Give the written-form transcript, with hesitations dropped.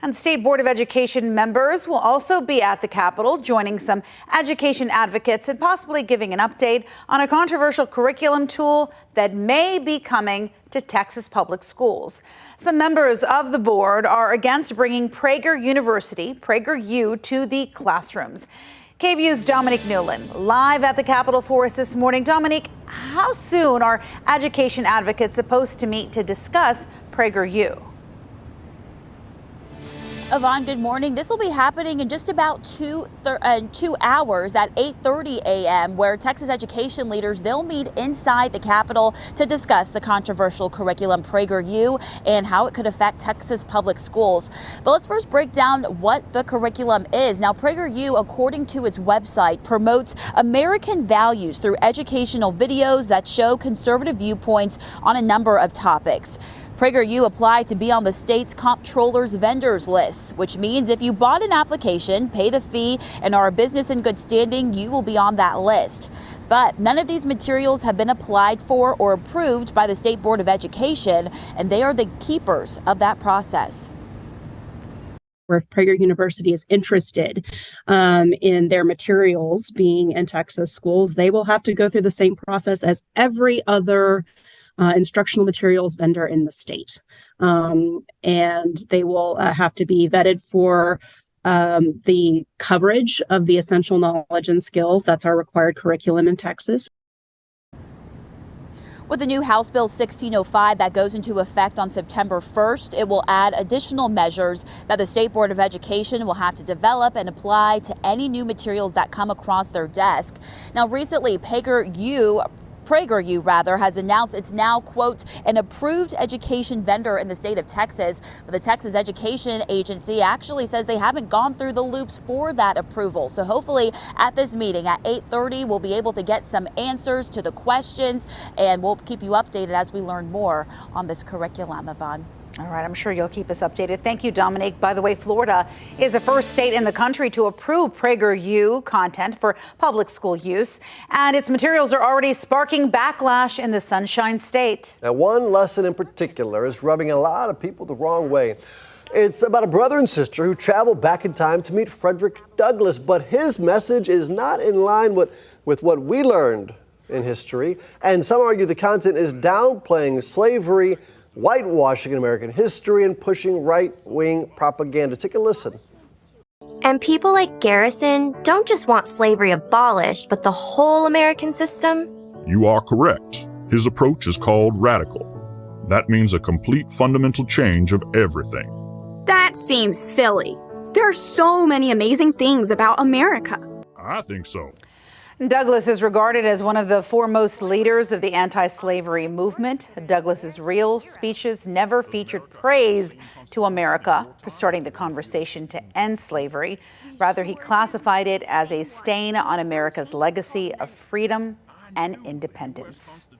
And the State Board of Education members will also be at the Capitol, joining some education advocates and possibly giving an update on a controversial curriculum tool that may be coming to Texas public schools. Some members of the board are against bringing PragerU to the classrooms. KVUE's Dominique Newland live at the Capitol for us this morning. Dominique, how soon are education advocates supposed to meet to discuss PragerU? Yvonne, good morning. This will be happening in just about 2 hours at 8:30 a.m. where Texas education leaders, they'll meet inside the Capitol to discuss the controversial curriculum PragerU and how it could affect Texas public schools. But let's first break down what the curriculum is. Now, PragerU, according to its website, promotes American values through educational videos that show conservative viewpoints on a number of topics. PragerU applied to be on the state's comptroller's vendors list, which means if you bought an application, pay the fee, and are a business in good standing, you will be on that list. But none of these materials have been applied for or approved by the State Board of Education, and they are the keepers of that process. Or if Prager University is interested in their materials being in Texas schools, they will have to go through the same process as every other instructional materials vendor in the state. And they will have to be vetted for the coverage of the essential knowledge and skills. That's our required curriculum in Texas. With the new House Bill 1605 that goes into effect on September 1st, it will add additional measures that the State Board of Education will have to develop and apply to any new materials that come across their desk. Now, recently, PragerU has announced it's now, quote, an approved education vendor in the state of Texas. But the Texas Education Agency actually says they haven't gone through the loops for that approval. So hopefully at this meeting at 8:30, we'll be able to get some answers to the questions, and we'll keep you updated as we learn more on this curriculum, Yvonne. All right, I'm sure you'll keep us updated. Thank you, Dominique. By the way, Florida is the first state in the country to approve PragerU content for public school use, and its materials are already sparking backlash in the Sunshine State. Now, one lesson in particular is rubbing a lot of people the wrong way. It's about a brother and sister who traveled back in time to meet Frederick Douglass, but his message is not in line with what we learned in history, and some argue the content is downplaying slavery, whitewashing American history, and pushing right-wing propaganda. Take a listen. And people like Garrison don't just want slavery abolished, but the whole American system? You are correct. His approach is called radical. That means a complete fundamental change of everything. That seems silly. There are so many amazing things about America. I think so. Douglass is regarded as one of the foremost leaders of the anti-slavery movement. Douglass's real speeches never featured praise to America for starting the conversation to end slavery. Rather, he classified it as a stain on America's legacy of freedom and independence.